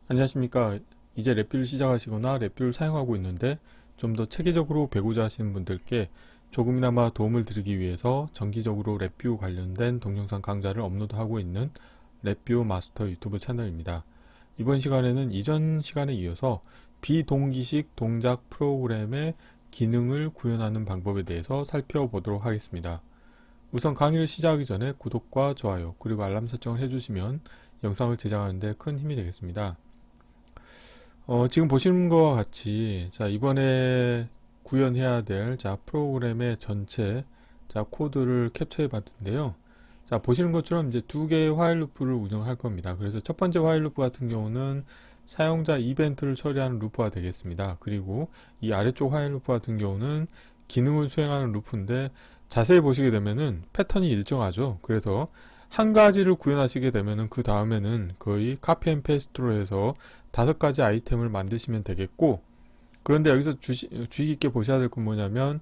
안녕하십니까. 이제 랩뷰를 시작하시거나 랩뷰를 사용하고 있는데 좀 더 체계적으로 배우자 하시는 분들께 조금이나마 도움을 드리기 위해서 정기적으로 랩뷰 관련된 동영상 강좌를 업로드하고 있는 랩뷰 마스터 유튜브 채널입니다. 이번 시간에는 이전 시간에 이어서 비동기식 동작 프로그램의 기능을 구현하는 방법에 대해서 살펴보도록 하겠습니다. 우선 강의를 시작하기 전에 구독과 좋아요 그리고 알람 설정을 해주시면 영상을 제작하는 데 큰 힘이 되겠습니다. 지금 보시는 것과 같이 이번에 구현해야 될 프로그램의 전체 코드를 캡처해 봤는데요. 보시는 것처럼 이제 두 개의 화일 루프를 운영할 겁니다. 그래서 첫 번째 화일 루프 같은 경우는 사용자 이벤트를 처리하는 루프가 되겠습니다. 그리고 이 아래쪽 화일 루프 같은 경우는 기능을 수행하는 루프인데 자세히 보시게 되면은 패턴이 일정하죠. 그래서 한 가지를 구현하시게 되면은 그 다음에는 거의 카피 앤 페이스트로 해서 5가지 아이템을 만드시면 되겠고, 그런데 여기서 주의 깊게 보셔야 될 건 뭐냐면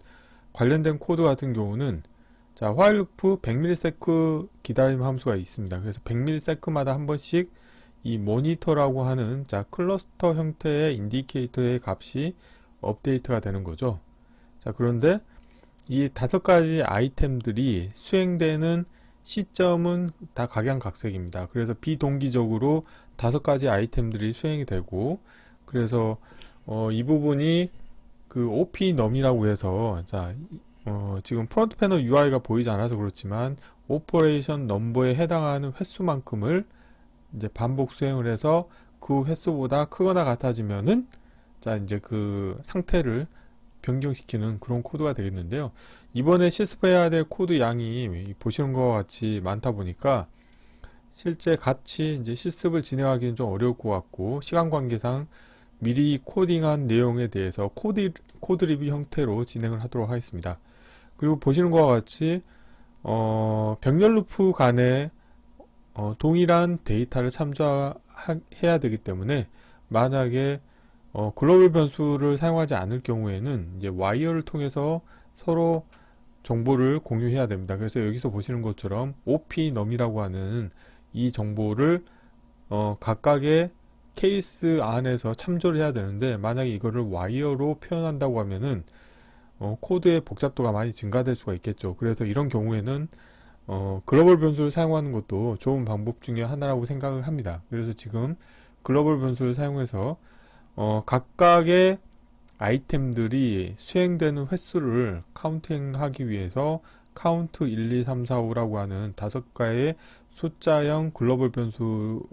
관련된 코드 같은 경우는 while loop 100ms 기다림 함수가 있습니다. 그래서 100ms마다 한 번씩 이 모니터라고 하는 클러스터 형태의 인디케이터의 값이 업데이트가 되는 거죠. 그런데 이 5가지 아이템들이 수행되는 시점은 다 각양각색입니다. 그래서 비동기적으로 5가지 아이템들이 수행이 되고, 그래서 이 부분이 그 OP 넘이라고 해서 지금 프론트 패널 UI가 보이지 않아서 그렇지만 오퍼레이션 넘버에 해당하는 횟수만큼을 이제 반복 수행을 해서 그 횟수보다 크거나 같아지면은 이제 그 상태를 변경시키는 그런 코드가 되겠는데요. 이번에 실습해야 될 코드 양이 보시는 것과 같이 많다 보니까 실제 같이 이제 실습을 진행하기는 좀 어려울 것 같고, 시간 관계상 미리 코딩한 내용에 대해서 코드 리뷰 형태로 진행을 하도록 하겠습니다. 그리고 보시는 것과 같이 병렬 루프 간에 동일한 데이터를 참조해야 되기 때문에 만약에 글로벌 변수를 사용하지 않을 경우에는 이제 와이어를 통해서 서로 정보를 공유해야 됩니다. 그래서 여기서 보시는 것처럼 OP 넘이라고 하는 이 정보를 각각의 케이스 안에서 참조를 해야 되는데, 만약에 이거를 와이어로 표현한다고 하면은 코드의 복잡도가 많이 증가될 수가 있겠죠. 그래서 이런 경우에는 글로벌 변수를 사용하는 것도 좋은 방법 중에 하나라고 생각을 합니다. 그래서 지금 글로벌 변수를 사용해서 각각의 아이템들이 수행되는 횟수를 카운팅하기 위해서 카운트 1, 2, 3, 4, 5라고 하는 5가의 숫자형 글로벌 변수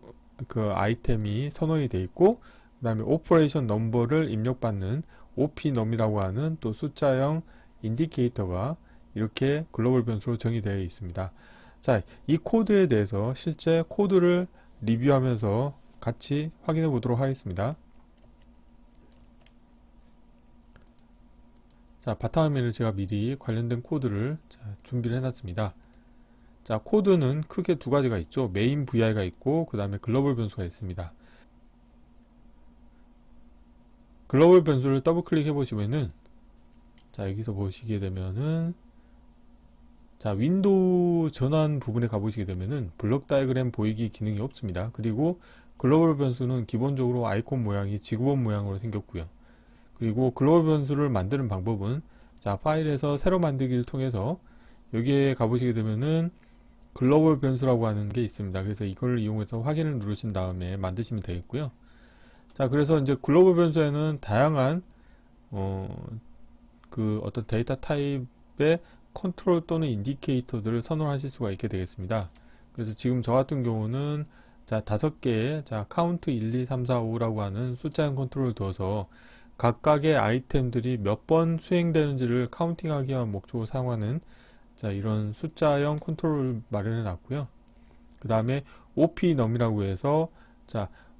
그 아이템이 선언이 되어 있고, 그 다음에 오퍼레이션 넘버를 입력받는 OP 넘이라고 하는 또 숫자형 인디케이터가 이렇게 글로벌 변수로 정의되어 있습니다. 이 코드에 대해서 실제 코드를 리뷰하면서 같이 확인해 보도록 하겠습니다. 바탕화면을 제가 미리 관련된 코드를 준비를 해놨습니다. 코드는 크게 두 가지가 있죠. 메인 VI가 있고, 그 다음에 글로벌 변수가 있습니다. 글로벌 변수를 더블 클릭해 보시면은, 여기서 보시게 되면은, 윈도우 전환 부분에 가보시게 되면은, 블록 다이어그램 보이기 기능이 없습니다. 그리고 글로벌 변수는 기본적으로 아이콘 모양이 지구본 모양으로 생겼고요. 그리고 글로벌 변수를 만드는 방법은 파일에서 새로 만들기를 통해서 여기에 가보시게 되면은 글로벌 변수라고 하는 게 있습니다. 그래서 이걸 이용해서 확인을 누르신 다음에 만드시면 되겠고요. 그래서 이제 글로벌 변수에는 다양한 그 어떤 데이터 타입의 컨트롤 또는 인디케이터들을 선언하실 수가 있게 되겠습니다. 그래서 지금 저 같은 경우는 5개의 카운트 1, 2, 3, 4, 5라고 하는 숫자형 컨트롤을 두어서 각각의 아이템들이 몇 번 수행되는지를 카운팅하기 위한 목적으로 사용하는 이런 숫자형 컨트롤을 마련해 놨고요. 그 다음에 OP 넘이라고 해서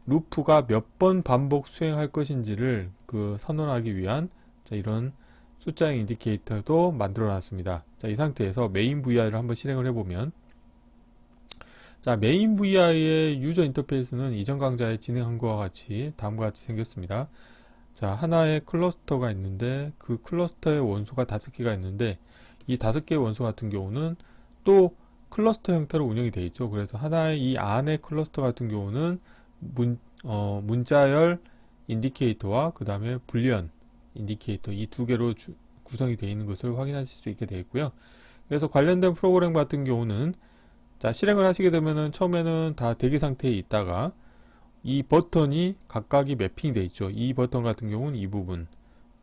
루프가 몇 번 반복 수행할 것인지를 선언하기 위한 이런 숫자형 인디케이터도 만들어 놨습니다. 이 상태에서 메인 VI를 한번 실행을 해보면, 메인 VI의 유저 인터페이스는 이전 강좌에 진행한 것과 같이 다음과 같이 생겼습니다. 하나의 클러스터가 있는데 그 클러스터의 원소가 5개가 있는데, 이 5개의 원소 같은 경우는 또 클러스터 형태로 운영이 되어 있죠. 그래서 하나의 이 안의 클러스터 같은 경우는 문자열 인디케이터와 그 다음에 불리언 인디케이터 이 두 개로 구성이 되어 있는 것을 확인하실 수 있게 되어 있고요. 그래서 관련된 프로그램 같은 경우는 자, 실행을 하시게 되면은 처음에는 다 대기 상태에 있다가 이 버튼이 각각이 매핑이 되어 있죠. 이 버튼 같은 경우는 이 부분,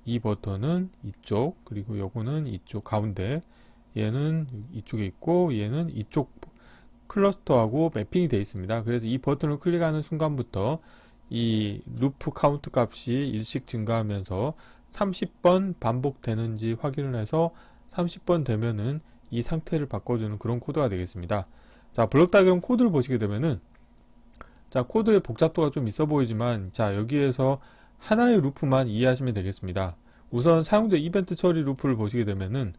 이 버튼은 이쪽, 그리고 요거는 이쪽 가운데, 얘는 이쪽에 있고 얘는 이쪽 클러스터하고 매핑이 되어 있습니다. 그래서 이 버튼을 클릭하는 순간부터 이 루프 카운트 값이 일씩 증가하면서 30번 반복되는지 확인을 해서 30번 되면은 이 상태를 바꿔주는 그런 코드가 되겠습니다. 자, 블록 다이어그램 코드를 보시게 되면은 자, 코드의 복잡도가 좀 있어 보이지만 자, 여기에서 하나의 루프만 이해하시면 되겠습니다. 우선 사용자 이벤트 처리 루프를 보시게 되면은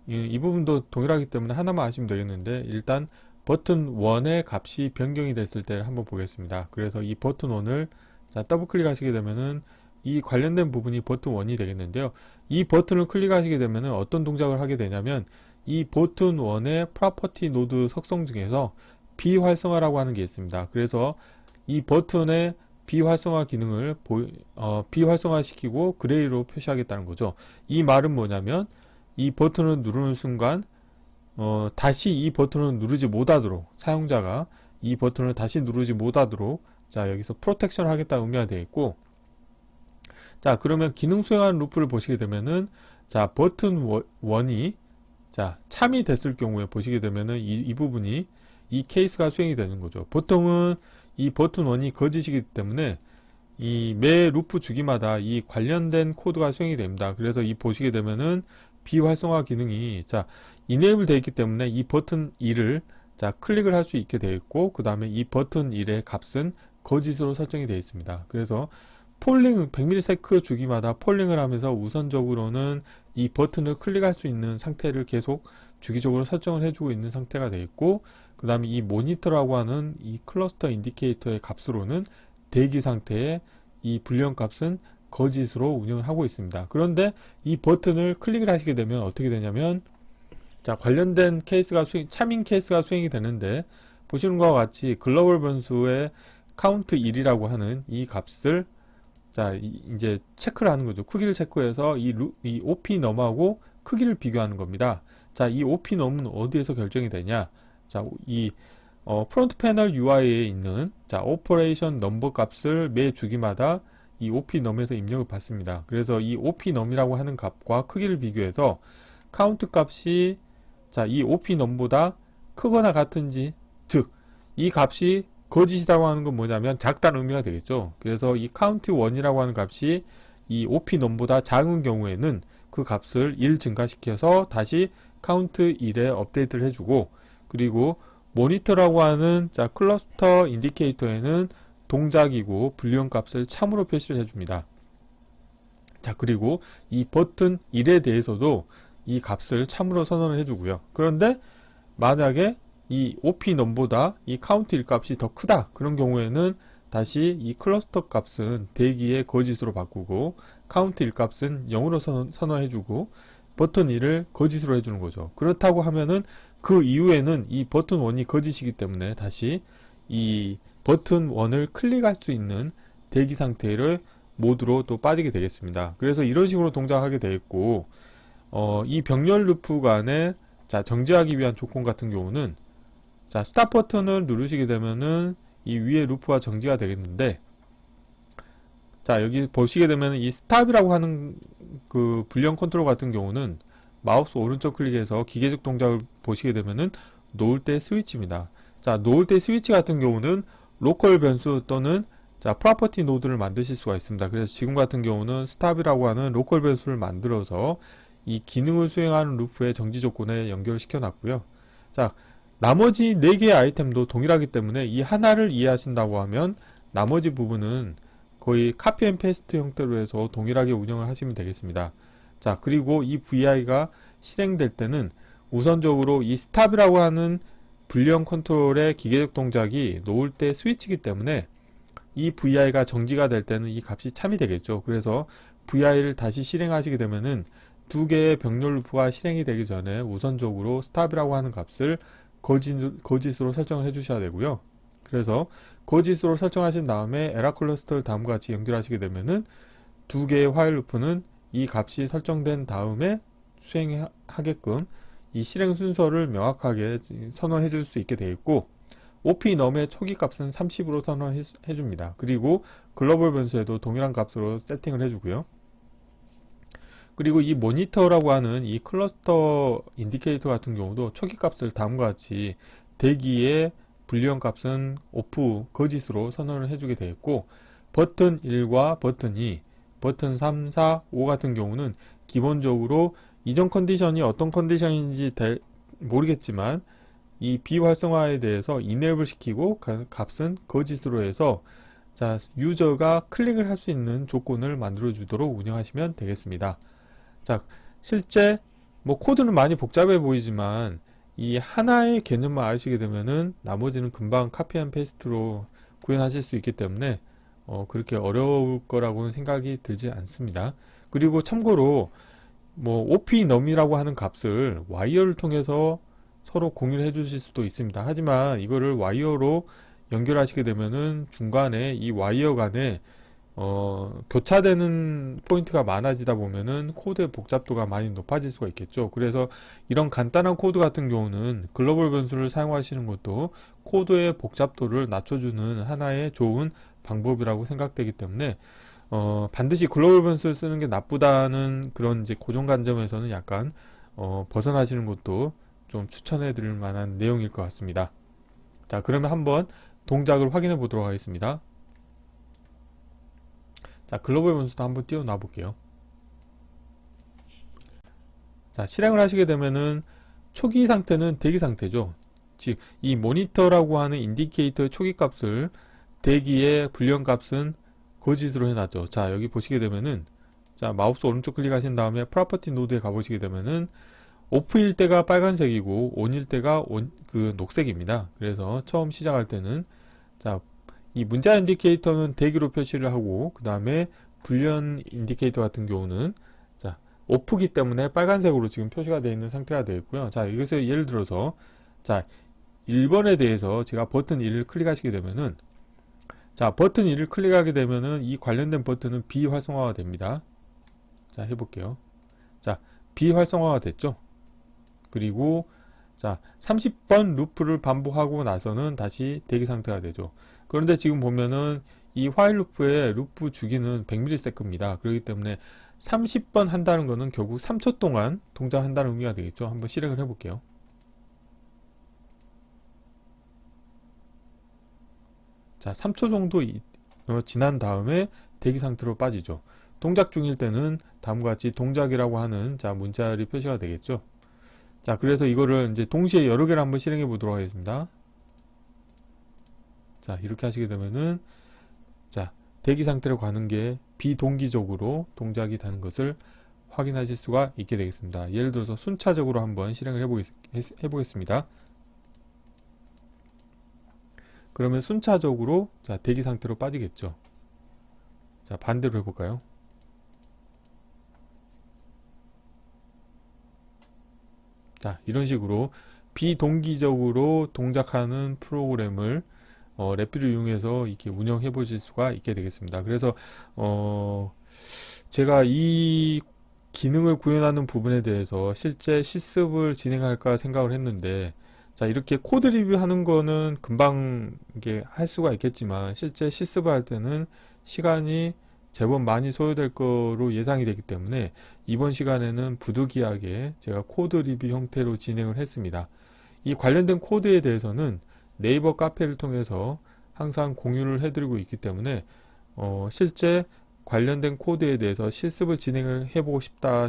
이 부분도 동일하기 때문에 하나만 하시면 되겠는데, 일단 버튼 1의 값이 변경이 됐을 때를 한번 보겠습니다. 그래서 이 버튼 1을 자, 더블 클릭하시게 되면은 이 관련된 부분이 버튼 1이 되겠는데요. 이 버튼을 클릭하시게 되면은 어떤 동작을 하게 되냐면 이 버튼 1의 프로퍼티 노드 속성 중에서 비활성화라고 하는 게 있습니다. 그래서 이 버튼의 비활성화 기능을 비활성화시키고 그레이로 표시하겠다는 거죠. 이 말은 뭐냐면 이 버튼을 누르는 순간 다시 이 버튼을 누르지 못하도록, 사용자가 이 버튼을 다시 누르지 못하도록 자, 여기서 프로텍션을 하겠다는 의미가 되어 있고, 자, 그러면 기능 수행하는 루프를 보시게 되면은 자, 버튼 1이 자, 참이 됐을 경우에 보시게 되면은 이 부분이 이 케이스가 수행이 되는 거죠. 보통은 이 버튼 1이 거짓이기 때문에 이 매 루프 주기마다 이 관련된 코드가 수행이 됩니다. 그래서 이 보시게 되면은 비활성화 기능이 자, 이네이블 되어 있기 때문에 이 버튼 2를 자, 클릭을 할 수 있게 되어 있고, 그 다음에 이 버튼 1의 값은 거짓으로 설정이 되어 있습니다. 그래서 폴링 100ms 주기마다 폴링을 하면서 우선적으로는 이 버튼을 클릭할 수 있는 상태를 계속 주기적으로 설정을 해주고 있는 상태가 되어 있고, 그 다음에 이 모니터라고 하는 이 클러스터 인디케이터의 값으로는 대기 상태에 이 불리언 값은 거짓으로 운영을 하고 있습니다. 그런데 이 버튼을 클릭을 하시게 되면 어떻게 되냐면 자, 관련된 케이스가 참인 케이스가 수행이 되는데, 보시는 것과 같이 글로벌 변수의 카운트 1이라고 하는 이 값을 자, 이제 체크를 하는 거죠. 크기를 체크해서 이 OP 넘하고 크기를 비교하는 겁니다. 자, 이 OP 넘은 어디에서 결정이 되냐? 자, 이 프론트 패널 UI에 있는 자, 오퍼레이션 넘버 값을 매 주기마다 이 OP 넘에서 입력을 받습니다. 그래서 이 OP 넘이라고 하는 값과 크기를 비교해서 카운트 값이 자, 이 OP 넘보다 크거나 같은지, 즉 이 값이 거짓이라고 하는 건 뭐냐면 작다는 의미가 되겠죠. 그래서 이 count 1이라고 하는 값이 이 OP 넘보다 작은 경우에는 그 값을 1 증가시켜서 다시 count 1에 업데이트를 해주고, 그리고 모니터라고 하는 자, 클러스터 인디케이터에는 동작이고 불리언 값을 참으로 표시를 해줍니다. 자, 그리고 이 버튼 1에 대해서도 이 값을 참으로 선언을 해주고요. 그런데 만약에 이 OP 넘보다 이 카운트 1 값이 더 크다, 그런 경우에는 다시 이 클러스터 값은 대기의 거짓으로 바꾸고 카운트 1 값은 0으로 선언해주고 버튼 1을 거짓으로 해주는 거죠. 그렇다고 하면은 그 이후에는 이 버튼 1이 거짓이기 때문에 다시 이 버튼 1을 클릭할 수 있는 대기 상태를 모드로 또 빠지게 되겠습니다. 그래서 이런 식으로 동작하게 되어 있고, 이 병렬 루프 간에 자, 정지하기 위한 조건 같은 경우는 자, 스탑 버튼을 누르시게 되면은 이 위에 루프가 정지가 되겠는데, 자, 여기 보시게 되면 이 스탑이라고 하는 그 불리언 컨트롤 같은 경우는 마우스 오른쪽 클릭해서 기계적 동작을 보시게 되면은 놓을 때 스위치입니다. 자, 놓을 때 스위치 같은 경우는 로컬 변수 또는 자, 프로퍼티 노드를 만드실 수가 있습니다. 그래서 지금 같은 경우는 스탑이라고 하는 로컬 변수를 만들어서 이 기능을 수행하는 루프의 정지 조건에 연결을 시켜 놨고요. 자, 나머지 4개의 아이템도 동일하기 때문에 이 하나를 이해하신다고 하면 나머지 부분은 거의 카피 앤 페이스트 형태로 해서 동일하게 운영을 하시면 되겠습니다. 자, 그리고 이 VI가 실행될 때는 우선적으로 이 스탑이라고 하는 불리언 컨트롤의 기계적 동작이 놓을 때 스위치이기 때문에 이 VI가 정지가 될 때는 이 값이 참이 되겠죠. 그래서 VI를 다시 실행하시게 되면은 2개의 병렬 루프가 실행이 되기 전에 우선적으로 스탑이라고 하는 값을 거짓으로 설정을 해 주셔야 되고요. 그래서 거짓으로 설정하신 다음에 에라 클러스터를 다음과 같이 연결하시게 되면은 두 개의 화일 루프는 이 값이 설정된 다음에 수행하게끔 이 실행 순서를 명확하게 선언해 줄 수 있게 되어 있고, OP num의 초기 값은 30으로 선언해 줍니다. 그리고 글로벌 변수에도 동일한 값으로 세팅을 해주고요. 그리고 이 모니터라고 하는 이 클러스터 인디케이터 같은 경우도 초기 값을 다음과 같이 대기의 불리언 값은 오프 거짓으로 선언을 해주게 되어 있고, 버튼 1과 버튼 2, 버튼 3, 4, 5 같은 경우는 기본적으로 이전 컨디션이 어떤 컨디션인지 모르겠지만 이 비활성화에 대해서 이네이블 시키고 값은 거짓으로 해서 자, 유저가 클릭을 할 수 있는 조건을 만들어 주도록 운영하시면 되겠습니다. 자, 실제 뭐 코드는 많이 복잡해 보이지만 이 하나의 개념만 아시게 되면은 나머지는 금방 카피 앤 페이스트로 구현하실 수 있기 때문에 그렇게 어려울 거라고는 생각이 들지 않습니다. 그리고 참고로 뭐 OP num이라고 하는 값을 와이어를 통해서 서로 공유를 해 주실 수도 있습니다. 하지만 이거를 와이어로 연결하시게 되면은 중간에 이 와이어 간에 교차되는 포인트가 많아지다 보면은 코드의 복잡도가 많이 높아질 수가 있겠죠. 그래서 이런 간단한 코드 같은 경우는 글로벌 변수를 사용하시는 것도 코드의 복잡도를 낮춰주는 하나의 좋은 방법이라고 생각되기 때문에 반드시 글로벌 변수를 쓰는 게 나쁘다는 그런 이제 고정관점에서는 약간 벗어나시는 것도 좀 추천해 드릴 만한 내용일 것 같습니다. 자, 그러면 한번 동작을 확인해 보도록 하겠습니다. 자, 글로벌 변수도 한번 띄워놔 볼게요. 자, 실행을 하시게 되면은 초기 상태는 대기 상태죠. 즉, 이 모니터라고 하는 인디케이터의 초기 값을 대기의 불리언 값은 거짓으로 해놨죠. 자, 여기 보시게 되면은 자, 마우스 오른쪽 클릭하신 다음에 프로퍼티 노드에 가보시게 되면은 오프일 때가 빨간색이고 온일 때가 그 녹색입니다. 그래서 처음 시작할 때는 자, 이 문자 인디케이터는 대기로 표시를 하고 그 다음에 불리언 인디케이터 같은 경우는 자, 오프기 때문에 빨간색으로 지금 표시가 되어 있는 상태가 되어 있고요. 자, 여기서 예를 들어서 자, 1번에 대해서 제가 버튼 1을 클릭하시게 되면은 자, 버튼 1을 클릭하게 되면은 이 관련된 버튼은 비활성화가 됩니다. 자, 해볼게요. 자, 비활성화가 됐죠. 그리고 자, 30번 루프를 반복하고 나서는 다시 대기 상태가 되죠. 그런데 지금 보면은 이 화일 루프의 루프 주기는 100ms입니다. 그렇기 때문에 30번 한다는 것은 결국 3초 동안 동작한다는 의미가 되겠죠. 한번 실행을 해볼게요. 자, 3초 정도 지난 다음에 대기 상태로 빠지죠. 동작 중일 때는 다음과 같이 동작이라고 하는 자, 문자열이 표시가 되겠죠. 자, 그래서 이거를 이제 동시에 여러 개를 한번 실행해 보도록 하겠습니다. 자, 이렇게 하시게 되면은 자, 대기 상태로 가는 게 비동기적으로 동작이 되는 것을 확인하실 수가 있게 되겠습니다. 예를 들어서 순차적으로 한번 실행을 해보겠습니다. 그러면 순차적으로 자, 대기 상태로 빠지겠죠. 자, 반대로 해볼까요? 자, 이런 식으로 비동기적으로 동작하는 프로그램을 래피를 이용해서 이렇게 운영해 보실 수가 있게 되겠습니다. 그래서 제가 이 기능을 구현하는 부분에 대해서 실제 실습을 진행할까 생각을 했는데 자, 이렇게 코드 리뷰하는 거는 금방 이게 할 수가 있겠지만 실제 실습을 할 때는 시간이 제법 많이 소요될 거로 예상이 되기 때문에 이번 시간에는 부득이하게 제가 코드 리뷰 형태로 진행을 했습니다. 이 관련된 코드에 대해서는 네이버 카페를 통해서 항상 공유를 해드리고 있기 때문에 실제 관련된 코드에 대해서 실습을 진행을 해보고 싶다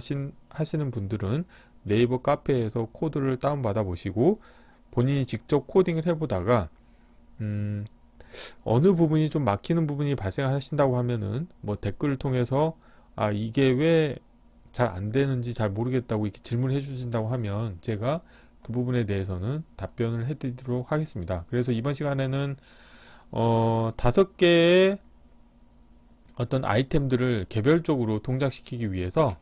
하시는 분들은 네이버 카페에서 코드를 다운받아 보시고 본인이 직접 코딩을 해보다가 어느 부분이 좀 막히는 부분이 발생하신다고 하면은 뭐 댓글을 통해서 아, 이게 왜 잘 안 되는지 잘 모르겠다고 이렇게 질문을 해주신다고 하면 제가 그 부분에 대해서는 답변을 해드리도록 하겠습니다. 그래서 이번 시간에는 5개의 어떤 아이템들을 개별적으로 동작시키기 위해서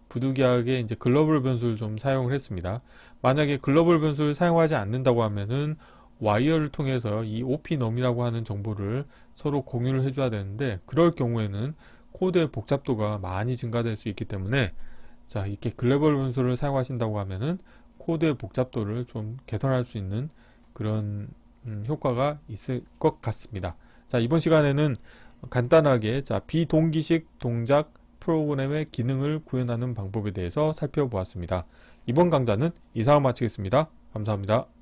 부득이하게 이제 글로벌 변수를 좀 사용을 했습니다. 만약에 글로벌 변수를 사용하지 않는다고 하면은 와이어를 통해서 이 OP_num이라고 하는 정보를 서로 공유를 해줘야 되는데, 그럴 경우에는 코드의 복잡도가 많이 증가될 수 있기 때문에, 자, 이렇게 글로벌 변수를 사용하신다고 하면은 코드의 복잡도를 좀 개선할 수 있는 그런 효과가 있을 것 같습니다. 자, 이번 시간에는 간단하게 비동기식 동작 프로그램의 기능을 구현하는 방법에 대해서 살펴보았습니다. 이번 강좌는 이상으로 마치겠습니다. 감사합니다.